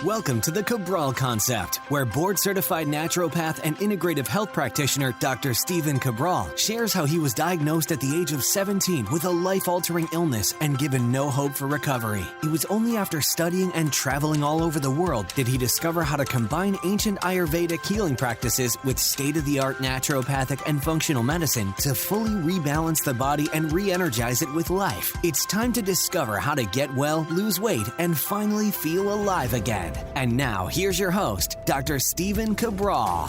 Welcome to the Cabral Concept, where board-certified naturopath and integrative health practitioner Dr. Cabral shares how he was diagnosed at the age of 17 with a life-altering illness and given no hope for recovery. It was only after studying and traveling all over the world did he discover how to combine ancient Ayurvedic healing practices with state-of-the-art naturopathic and functional medicine to fully rebalance the body and re-energize it with life. It's time to discover how to get well, lose weight, and finally feel alive again. And now, here's your host, Dr. Cabral.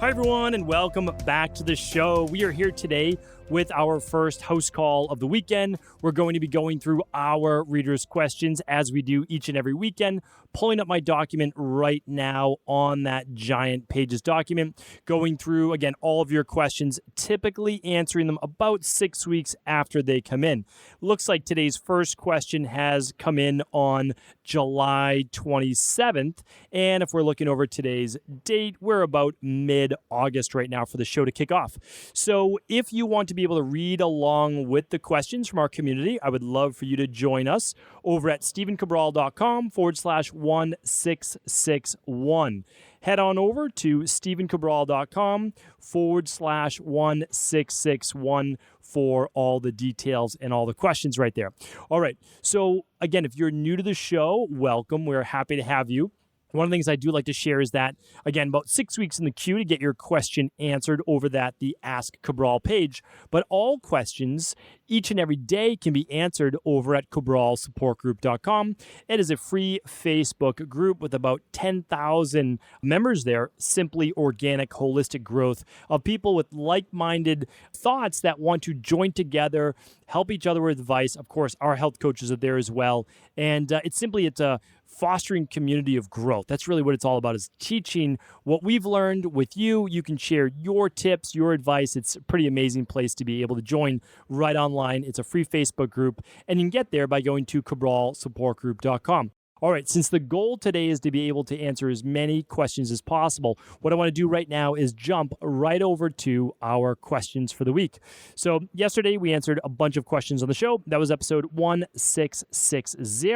Hi, everyone, and welcome back to the show. We are here today with our first house call of the weekend. We're going to be going through our readers' questions as we do each and every weekend, pulling up my document right now on that giant pages document, going through, again, all of your questions, typically answering them about 6 weeks after they come in. Looks like today's first question has come in on July 27th, and if we're looking over today's date, we're about mid-August right now for the show to kick off. So if you want to be able to read along with the questions from our community, I would love for you to join us over at stephencabral.com/1661. Head on over to stephencabral.com/1661 for all the details and all the questions right there. All right. So again, if you're new to the show, welcome. We're happy to have you. One of the things I do like to share is that, again, about 6 weeks in the queue to get your question answered over the Ask Cabral page. But all questions each and every day can be answered over at cabralsupportgroup.com. It is a free Facebook group with about 10,000 members there, simply organic, holistic growth of people with like-minded thoughts that want to join together, help each other with advice. Of course, our health coaches are there as well. And it's a fostering community of growth. That's really what it's all about, is teaching what we've learned with you. You can share your tips, your advice. It's a pretty amazing place to be able to join right online. It's a free Facebook group, and you can get there by going to cabralsupportgroup.com. All right, since the goal today is to be able to answer as many questions as possible, what I want to do right now is jump right over to our questions for the week. So yesterday we answered a bunch of questions on the show. That was episode 1660.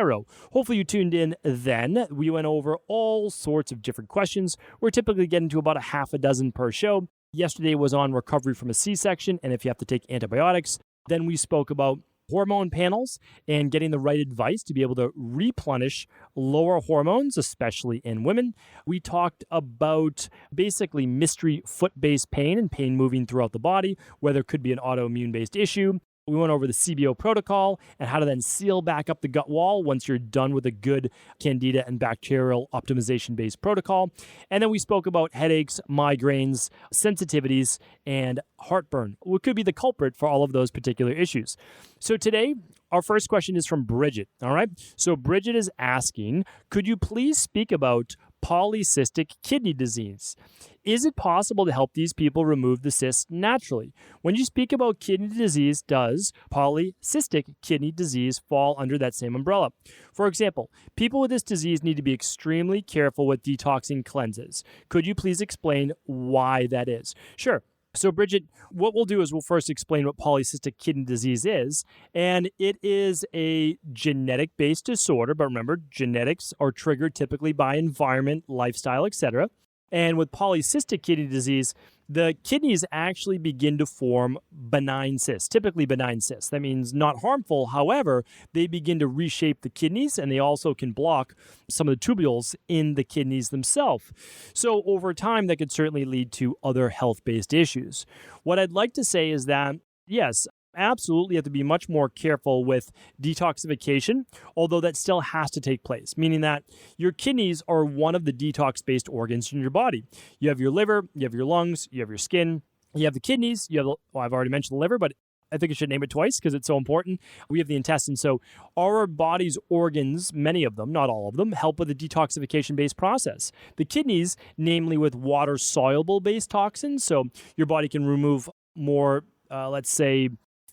Hopefully you tuned in then. We went over all sorts of different questions. We're typically getting to about a half a dozen per show. Yesterday was on recovery from a C-section and if you have to take antibiotics. Then we spoke about hormone panels and getting the right advice to be able to replenish lower hormones, especially in women. We talked about basically mystery foot-based pain and pain moving throughout the body, whether it could be an autoimmune-based issue. We went over the CBO protocol and how to then seal back up the gut wall once you're done with a good candida and bacterial optimization-based protocol. And then we spoke about headaches, migraines, sensitivities, and heartburn, what could be the culprit for all of those particular issues. So today, our first question is from Bridget. All right. So Bridget is asking, could you please speak about polycystic kidney disease? Is it possible to help these people remove the cysts naturally? When you speak about kidney disease, does polycystic kidney disease fall under that same umbrella? For example, people with this disease need to be extremely careful with detoxing cleanses. Could you please explain why that is? Sure. So, Bridget, what we'll do is we'll first explain what polycystic kidney disease is. And it is a genetic-based disorder. But remember, genetics are triggered typically by environment, lifestyle, etc. And with polycystic kidney disease, the kidneys actually begin to form benign cysts, typically benign cysts. That means not harmful. However, they begin to reshape the kidneys, and they also can block some of the tubules in the kidneys themselves. So over time, that could certainly lead to other health-based issues. What I'd like to say is that, yes, absolutely have to be much more careful with detoxification, although that still has to take place, meaning that your kidneys are one of the detox-based organs in your body. You have your liver, you have your lungs, you have your skin, you have the kidneys, you have, I've already mentioned the liver, but I think I should name it twice because it's so important. We have the intestines. So our body's organs, many of them, not all of them, help with the detoxification-based process. The kidneys, namely with water-soluble based toxins, so your body can remove more, let's say,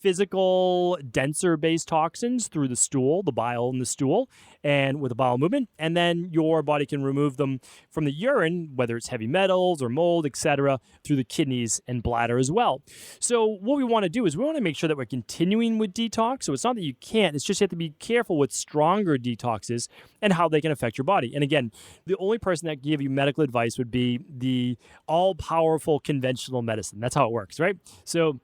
physical, denser-based toxins through the stool, the bile in the stool, and with a bowel movement. And then your body can remove them from the urine, whether it's heavy metals or mold, etc., through the kidneys and bladder as well. So what we want to do is we want to make sure that we're continuing with detox. So it's not that you can't, it's just you have to be careful with stronger detoxes and how they can affect your body. And again, the only person that can give you medical advice would be the all-powerful conventional medicine. That's how it works, right? So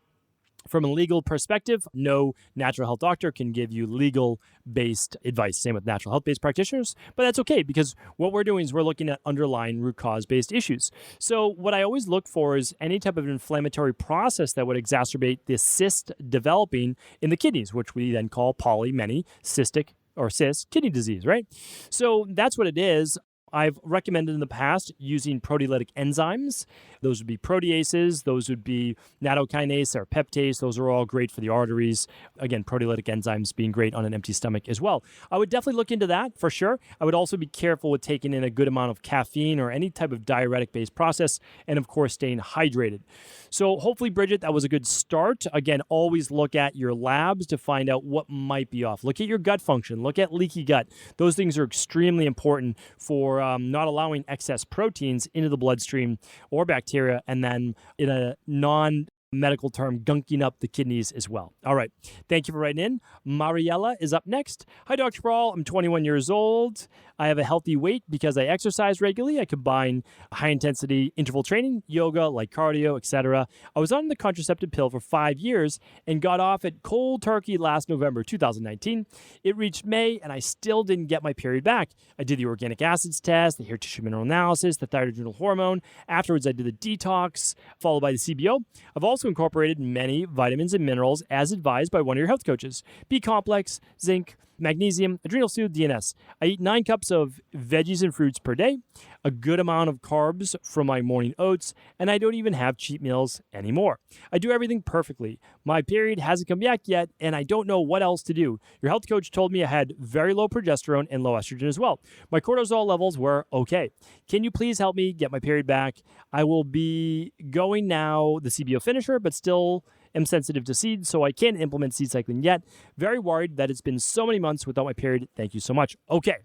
from a legal perspective, no natural health doctor can give you legal-based advice. Same with natural health-based practitioners, but that's okay because what we're doing is we're looking at underlying root cause-based issues. So what I always look for is any type of inflammatory process that would exacerbate the cyst developing in the kidneys, which we then call cystic or cyst kidney disease, right? So that's what it is. I've recommended in the past using proteolytic enzymes. Those would be proteases. Those would be nattokinase or peptase. Those are all great for the arteries. Again, proteolytic enzymes being great on an empty stomach as well. I would definitely look into that for sure. I would also be careful with taking in a good amount of caffeine or any type of diuretic-based process, and of course, staying hydrated. So hopefully, Bridget, that was a good start. Again, always look at your labs to find out what might be off. Look at your gut function. Look at leaky gut. Those things are extremely important for not allowing excess proteins into the bloodstream or bacteria, and then in a non-medical term, gunking up the kidneys as well. All right. Thank you for writing in. Mariela is up next. Hi, Dr. Cabral. I'm 21 years old. I have a healthy weight because I exercise regularly. I combine high-intensity interval training, yoga, light cardio, etc. I was on the contraceptive pill for 5 years and got off it cold turkey last November 2019. It reached May, and I still didn't get my period back. I did the organic acids test, the hair tissue mineral analysis, the thyroid adrenal hormone. Afterwards, I did the detox, followed by the CBO. I've also incorporated many vitamins and minerals as advised by one of your health coaches. B-complex, zinc, magnesium, adrenal soothe, DNS. I eat 9 cups of veggies and fruits per day, a good amount of carbs from my morning oats, and I don't even have cheat meals anymore. I do everything perfectly. My period hasn't come back yet, and I don't know what else to do. Your health coach told me I had very low progesterone and low estrogen as well. My cortisol levels were okay. Can you please help me get my period back? I will be going now, the CBO finisher, but still am sensitive to seed, so I can't implement seed cycling yet. Very worried that it's been so many months without my period. Thank you so much. Okay,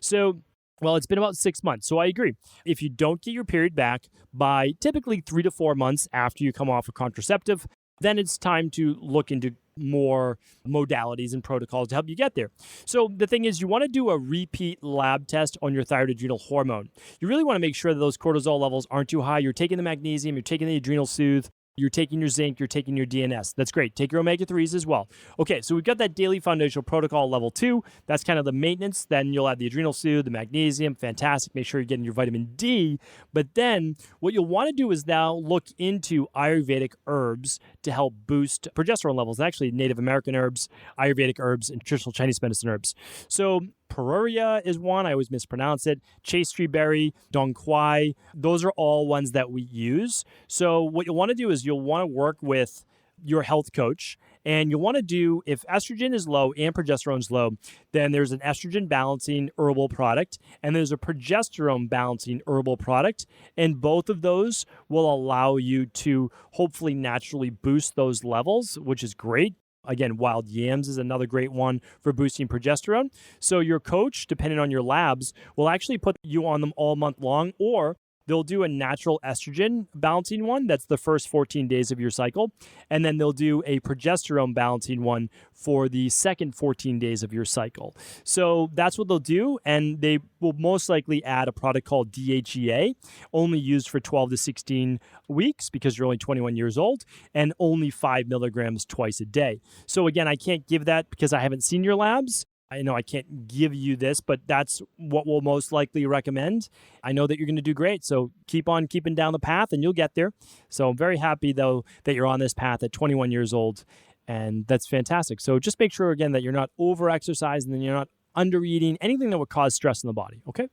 so well, it's been about 6 months, so I agree. If you don't get your period back by typically 3 to 4 months after you come off a contraceptive, then it's time to look into more modalities and protocols to help you get there. So the thing is, you want to do a repeat lab test on your thyroid adrenal hormone. You really want to make sure that those cortisol levels aren't too high. You're taking the magnesium, you're taking the adrenal soothe, you're taking your zinc, you're taking your DNS. That's great. Take your omega-3s as well. Okay, so we've got that daily foundational protocol level 2. That's kind of the maintenance. Then you'll add the adrenal soothe, the magnesium. Fantastic. Make sure you're getting your vitamin D. But then what you'll want to do is now look into Ayurvedic herbs to help boost progesterone levels. Actually, Native American herbs, Ayurvedic herbs, and traditional Chinese medicine herbs. So Peruria is one. I always mispronounce it. Chaste berry, dong quai. Those are all ones that we use. So what you'll want to do is you'll want to work with your health coach, and you'll want to do, if estrogen is low and progesterone is low, then there's an estrogen balancing herbal product, and there's a progesterone balancing herbal product, and both of those will allow you to hopefully naturally boost those levels, which is great. Again, wild yams is another great one for boosting progesterone. So your coach, depending on your labs, will actually put you on them all month long, or they'll do a natural estrogen balancing one. That's the first 14 days of your cycle. And then they'll do a progesterone balancing one for the second 14 days of your cycle. So that's what they'll do. And they will most likely add a product called DHEA, only used for 12 to 16 weeks because you're only 21 years old, and only 5 milligrams twice a day. So again, I can't give that because I haven't seen your labs. I know I can't give you this, but that's what we'll most likely recommend. I know that you're going to do great, so keep on keeping down the path and you'll get there. So I'm very happy, though, that you're on this path at 21 years old, and that's fantastic. So just make sure, again, that you're not over-exercising and you're not under-eating, anything that would cause stress in the body, okay?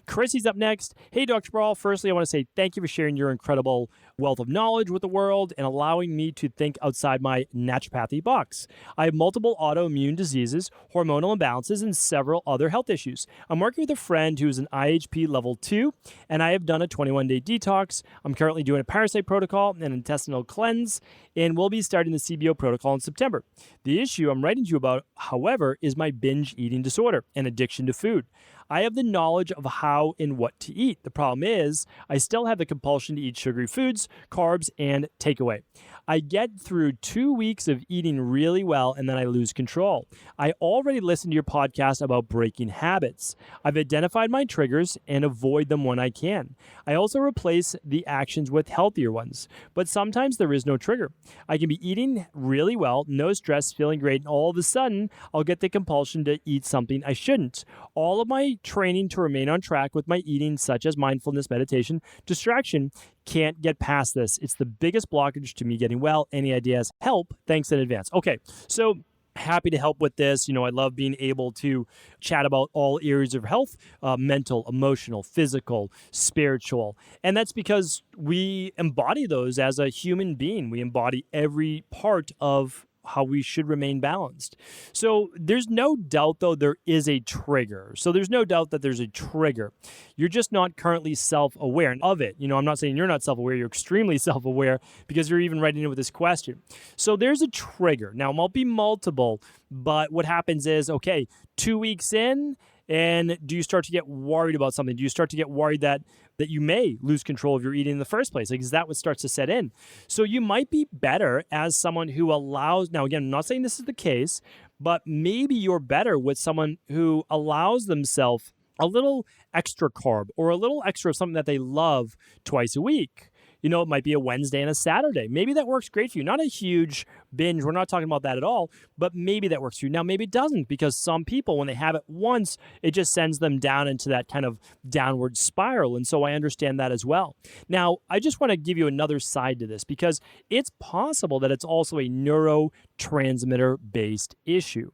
Chrissy's up next. Hey, Dr. Cabral. Firstly, I want to say thank you for sharing your incredible wealth of knowledge with the world and allowing me to think outside my naturopathy box. I have multiple autoimmune diseases, hormonal imbalances, and several other health issues. I'm working with a friend who's an IHP level 2, and I have done a 21-day detox. I'm currently doing a parasite protocol and an intestinal cleanse, and we'll be starting the CBO protocol in September. The issue I'm writing to you about, however, is my binge eating disorder and addiction to food. I have the knowledge of how and what to eat. The problem is I still have the compulsion to eat sugary foods, carbs, and takeaway. I get through 2 weeks of eating really well and then I lose control. I already listened to your podcast about breaking habits. I've identified my triggers and avoid them when I can. I also replace the actions with healthier ones, but sometimes there is no trigger. I can be eating really well, no stress, feeling great, and all of a sudden I'll get the compulsion to eat something I shouldn't. All of my training to remain on track with my eating, such as mindfulness, meditation, distraction, can't get past this. It's the biggest blockage to me getting well. Any ideas? Help. Thanks in advance. Okay, so happy to help with this. I love being able to chat about all areas of health, mental, emotional, physical, spiritual. And that's because we embody those as a human being. We embody every part of how we should remain balanced. So there's no doubt, though, there is a trigger. So there's no doubt that there's a trigger. You're just not currently self-aware of it. I'm not saying you're not self-aware. You're extremely self-aware because you're even writing in with this question. So there's a trigger. Now, it might be multiple, but what happens is, okay, 2 weeks in, and do you start to get worried about something? Do you start to get worried that you may lose control of your eating in the first place? Is that what starts to set in? So you might be better as someone who allows, now again, I'm not saying this is the case, but maybe you're better with someone who allows themselves a little extra carb or a little extra of something that they love twice a week. It might be a Wednesday and a Saturday. Maybe that works great for you. Not a huge binge. We're not talking about that at all, but maybe that works for you. Now, maybe it doesn't, because some people, when they have it once, it just sends them down into that kind of downward spiral. And so I understand that as well. Now, I just want to give you another side to this, because it's possible that it's also a neurotransmitter-based issue.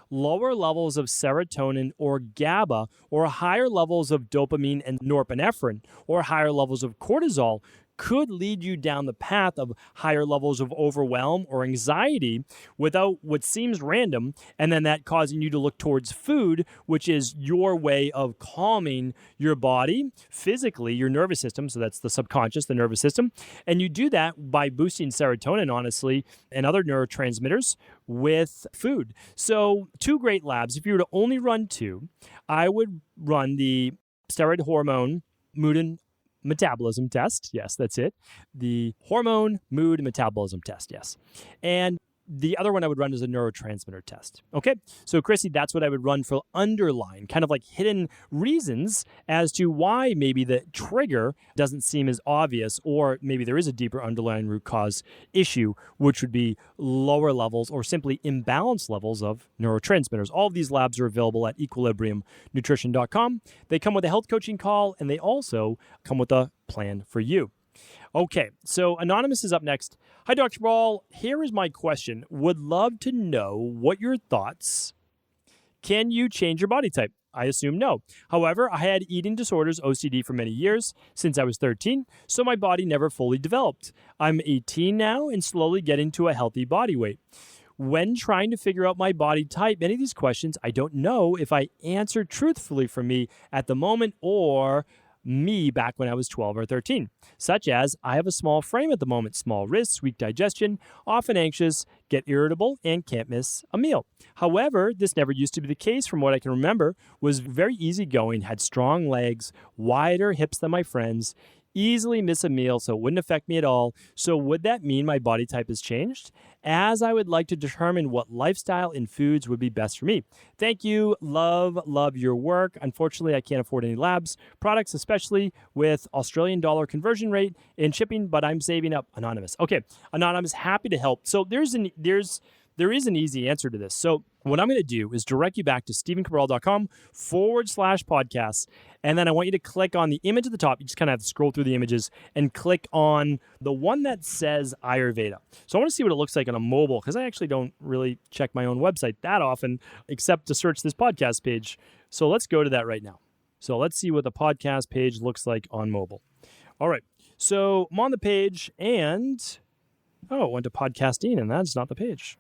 Lower levels of serotonin or GABA, or higher levels of dopamine and norepinephrine, or higher levels of cortisol could lead you down the path of higher levels of overwhelm or anxiety without what seems random, and then that causing you to look towards food, which is your way of calming your body physically, your nervous system. So that's the subconscious, the nervous system. And you do that by boosting serotonin, honestly, and other neurotransmitters with food. So 2 great labs. If you were to only run 2, I would run the steroid hormone, mood, and metabolism test. Yes, that's it. The hormone, mood, and metabolism test. Yes. And the other one I would run is a neurotransmitter test. Okay. So Chrissy, that's what I would run for underlying, kind of like hidden reasons as to why maybe the trigger doesn't seem as obvious, or maybe there is a deeper underlying root cause issue, which would be lower levels or simply imbalanced levels of neurotransmitters. All of these labs are available at equilibriumnutrition.com. They come with a health coaching call, and they also come with a plan for you. Okay, so Anonymous is up next. Hi, Dr. Cabral. Here is my question. Would love to know what your thoughts. Can you change your body type? I assume no. However, I had eating disorders, OCD, for many years, since I was 13, so my body never fully developed. I'm 18 now and slowly getting to a healthy body weight. When trying to figure out my body type, many of these questions, I don't know if I answer truthfully for me at the moment or me back when I was 12 or 13, such as I have a small frame at the moment, small wrists, weak digestion, often anxious, get irritable, and can't miss a meal. However, this never used to be the case from what I can remember, was very easygoing, had strong legs, wider hips than my friends, easily miss a meal, so it wouldn't affect me at all. So would that mean my body type has changed? As I would like to determine what lifestyle and foods would be best for me. Thank you. Love your work. Unfortunately, I can't afford any labs products, especially with Australian dollar conversion rate and shipping, but I'm saving up. Anonymous. Okay, Anonymous, happy to help. So there is an easy answer to this. So what I'm going to do is direct you back to stevencabral.com/podcasts. And then I want you to click on the image at the top. You just kind of have to scroll through the images and click on the one that says Ayurveda. So I want to see what it looks like on a mobile, because I actually don't really check my own website that often, except to search this podcast page. So let's go to that right now. So let's see what the podcast page looks like on mobile. All right. So I'm on the page and, it went to podcasting and that's not the page.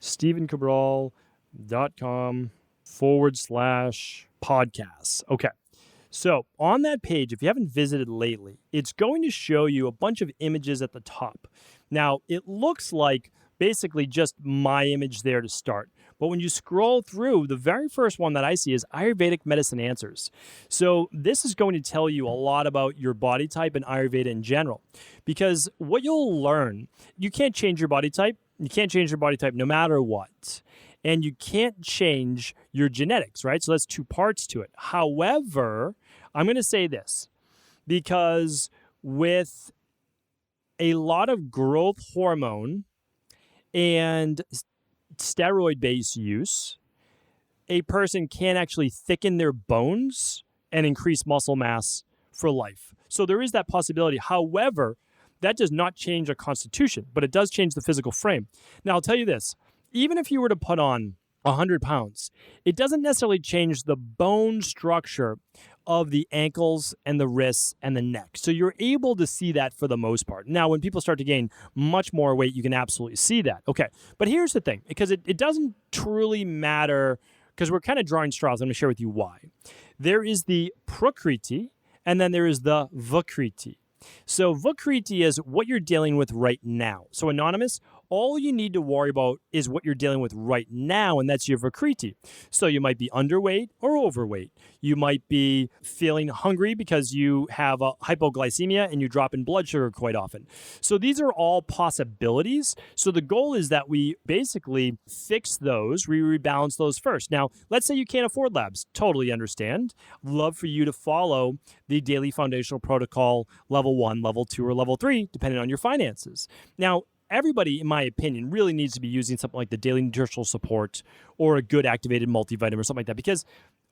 StephenCabral.com/podcasts. Okay. So on that page, if you haven't visited lately, it's going to show you a bunch of images at the top. Now, it looks like basically just my image there to start. But when you scroll through, the very first one that I see is Ayurvedic Medicine Answers. So this is going to tell you a lot about your body type and Ayurveda in general. Because what you'll learn, you can't change your body type. You can't change your body type no matter what. And you can't change your genetics, right? So that's two parts to it. However, I'm going to say this, because with a lot of growth hormone and steroid-based use, a person can actually thicken their bones and increase muscle mass for life. So there is that possibility. However, that does not change a constitution, but it does change the physical frame. Now, I'll tell you this. Even if you were to put on 100 pounds, it doesn't necessarily change the bone structure of the ankles and the wrists and the neck. So you're able to see that for the most part. Now, when people start to gain much more weight, you can absolutely see that. Okay, but here's the thing, because it doesn't truly matter, because we're kind of drawing straws. I'm going to share with you why. There is the Prakriti, and then there is the Vakriti. So Vakriti is what you're dealing with right now. So Anonymous, all you need to worry about is what you're dealing with right now, and that's your Vakriti. So you might be underweight or overweight. You might be feeling hungry because you have a hypoglycemia and you drop in blood sugar quite often. So these are all possibilities. So the goal is that we basically fix those, we rebalance those first. Now, let's say you can't afford labs. Totally understand. Love for you to follow the daily foundational protocol, level 1, level 2, or level 3, depending on your finances. Now, everybody, in my opinion, really needs to be using something like the daily nutritional support or a good activated multivitamin or something like that, because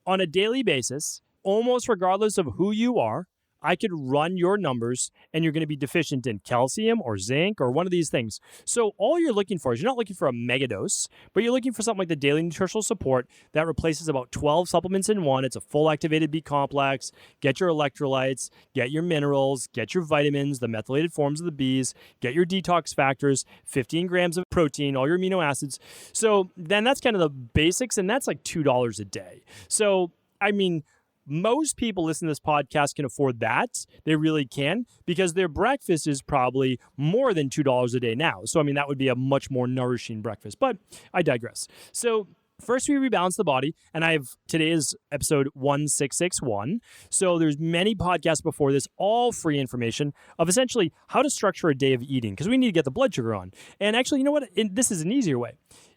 on a daily basis, almost regardless of who you are, I could run your numbers and you're going to be deficient in calcium or zinc or one of these things. So all you're looking for is, you're not looking for a mega dose, but you're looking for something like the daily nutritional support that replaces about 12 supplements in one. It's a full activated B complex. Get your electrolytes, get your minerals, get your vitamins, the methylated forms of the Bs, get your detox factors, 15 grams of protein, all your amino acids. So then that's kind of the basics, and that's like $2 a day. So, I mean, most people listening to this podcast can afford that. They really can, because their breakfast is probably more than $2 a day now. So, I mean, that would be a much more nourishing breakfast, but I digress. So first we rebalance the body, and today is episode 1661. So there's many podcasts before this, all free information of essentially how to structure a day of eating, because we need to get the blood sugar on. And actually, you know what? This is an easier way.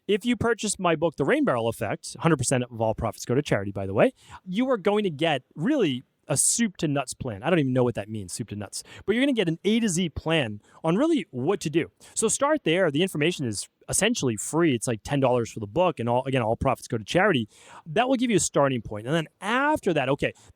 If you purchase my book, The Rain Barrel Effect, 100% of all profits go to charity, by the way, you are going to get really a soup to nuts plan. I don't even know what that means, soup to nuts. But you're going to get an A to Z plan on really what to do. So start there. The information is essentially free. It's like $10 for the book, and all profits go to charity. That will give you a starting point. And then after that,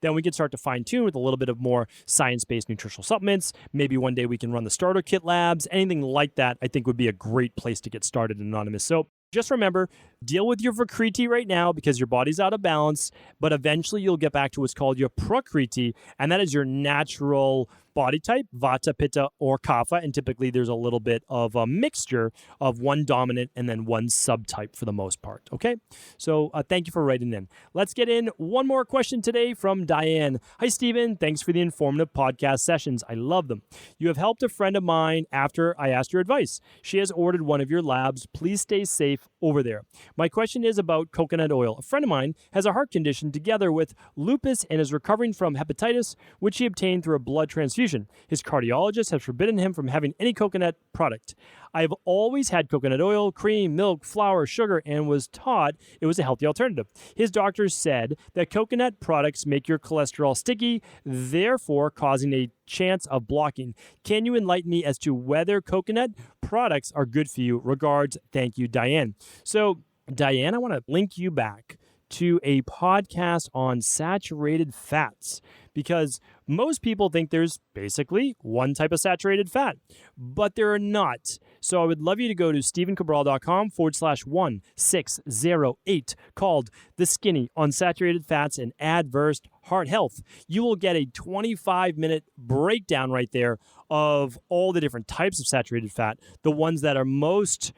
then we can start to fine tune with a little bit of more science-based nutritional supplements. Maybe one day we can run the starter kit labs. Anything like that, I think, would be a great place to get started, Anonymous. So just remember, deal with your Vakriti right now because your body's out of balance, but eventually you'll get back to what's called your Prakriti, and that is your natural body type, Vata, Pitta, or Kapha, and typically there's a little bit of a mixture of one dominant and then one subtype for the most part, okay? So thank you for writing in. Let's get in one more question today from Diane. Hi, Stephen. Thanks for the informative podcast sessions. I love them. You have helped a friend of mine after I asked your advice. She has ordered one of your labs. Please stay safe over there. My question is about coconut oil. A friend of mine has a heart condition together with lupus and is recovering from hepatitis, which he obtained through a blood transfusion. His cardiologist has forbidden him from having any coconut product. I have always had coconut oil, cream, milk, flour, sugar, and was taught it was a healthy alternative. His doctors said that coconut products make your cholesterol sticky, therefore causing a chance of blocking. Can you enlighten me as to whether coconut products are good for you? Regards, thank you, Diane. So, Diane, I want to link you back to a podcast on saturated fats, because most people think there's basically one type of saturated fat, but there are not. So I would love you to go to StephenCabral.com/1608 called The Skinny on Saturated Fats and Adverse Heart Health. You will get a 25-minute breakdown right there of all the different types of saturated fat, the ones that are most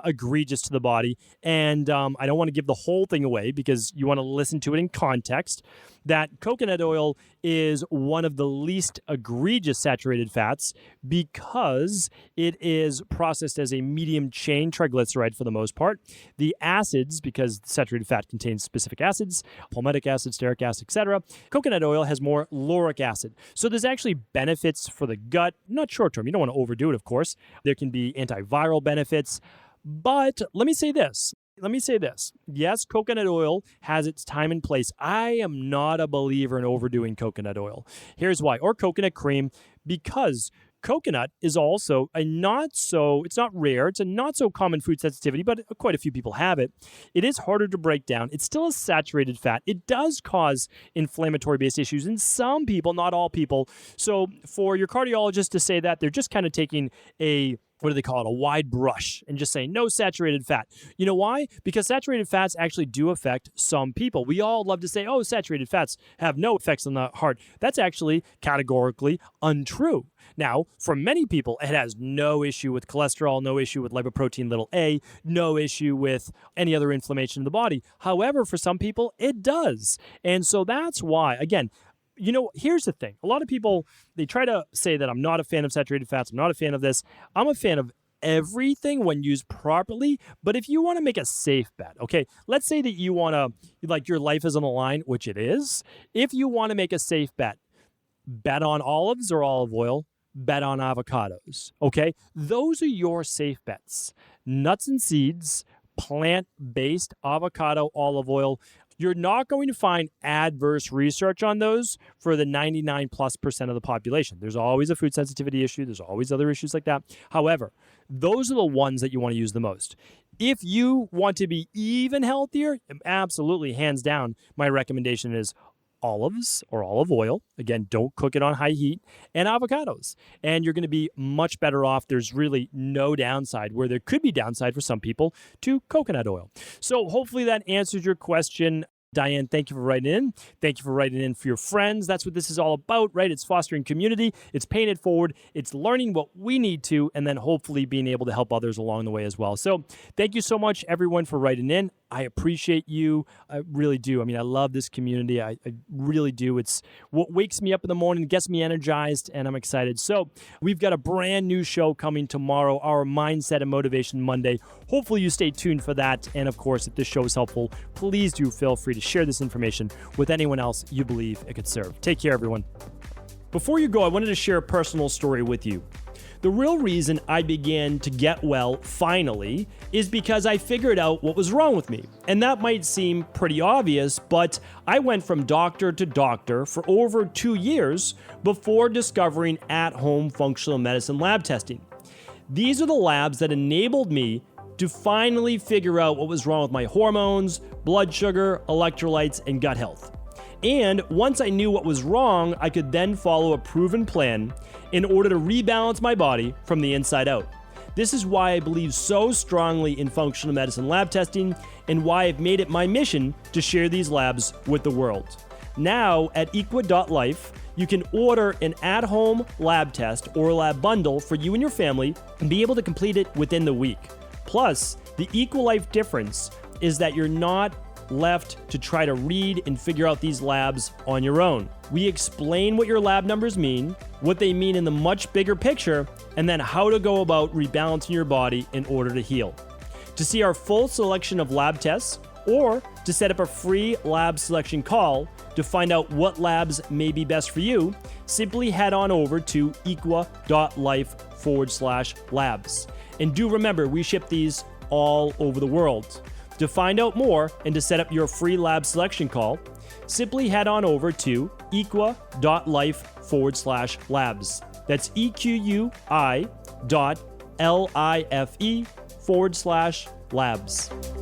egregious to the body. And I don't want to give the whole thing away because you want to listen to it in context, that coconut oil is one of the least egregious saturated fats because it is processed as a medium chain triglyceride for the most part. The acids, because saturated fat contains specific acids, palmitic acid, stearic acid, etc., coconut oil has more lauric acid. So there's actually benefits for the gut, not short term. You don't want to overdo it, of course. There can be antiviral benefits. But let me say this. Yes, coconut oil has its time and place. I am not a believer in overdoing coconut oil. Here's why. Or coconut cream, because coconut is also it's not rare, it's a not so common food sensitivity, but quite a few people have it. It is harder to break down. It's still a saturated fat. It does cause inflammatory-based issues in some people, not all people. So for your cardiologist to say that, they're just kind of taking a wide brush and just saying no saturated fat. You know why? Because saturated fats actually do affect some people. We all love to say, oh, saturated fats have no effects on the heart. That's actually categorically untrue. Now, for many people, it has no issue with cholesterol, no issue with lipoprotein little a, no issue with any other inflammation in the body. However, for some people, it does. And so that's why, again, here's the thing. A lot of people, they try to say that I'm not a fan of saturated fats. I'm not a fan of this. I'm a fan of everything when used properly. But if you want to make a safe bet, okay, let's say that you want to, your life is on the line, which it is. If you want to make a safe bet on olives or olive oil, bet on avocados, okay? Those are your safe bets. Nuts and seeds, plant-based avocado, olive oil. You're not going to find adverse research on those for the 99+% of the population. There's always a food sensitivity issue. There's always other issues like that. However, those are the ones that you want to use the most. If you want to be even healthier, absolutely, hands down, my recommendation is olives or olive oil. Again, don't cook it on high heat, and avocados. And you're going to be much better off. There's really no downside, where there could be downside for some people, to coconut oil. So hopefully that answers your question. Diane, thank you for writing in. Thank you for writing in for your friends. That's what this is all about, right? It's fostering community. It's paying it forward. It's learning what we need to, and then hopefully being able to help others along the way as well. So thank you so much, everyone, for writing in. I appreciate you. I really do. I mean, I love this community. I really do. It's what wakes me up in the morning, gets me energized, and I'm excited. So we've got a brand new show coming tomorrow, our Mindset and Motivation Monday. Hopefully you stay tuned for that. And of course, if this show is helpful, please do feel free to share this information with anyone else you believe it could serve. Take care, everyone. Before you go, I wanted to share a personal story with you. The real reason I began to get well, finally, is because I figured out what was wrong with me. And that might seem pretty obvious, but I went from doctor to doctor for over 2 years before discovering at-home functional medicine lab testing. These are the labs that enabled me to finally figure out what was wrong with my hormones, blood sugar, electrolytes, and gut health. And once I knew what was wrong, I could then follow a proven plan in order to rebalance my body from the inside out. This is why I believe so strongly in functional medicine lab testing, and why I've made it my mission to share these labs with the world. Now at equa.life, you can order an at-home lab test or lab bundle for you and your family and be able to complete it within the week. Plus, the EquaLife difference is that you're not left to try to read and figure out these labs on your own. We explain what your lab numbers mean, what they mean in the much bigger picture, and then how to go about rebalancing your body in order to heal. To see our full selection of lab tests, or to set up a free lab selection call to find out what labs may be best for you, simply head on over to equa.life/labs. And do remember, we ship these all over the world. To find out more and to set up your free lab selection call, simply head on over to equa.life/labs. That's EQUI.LIFE/labs.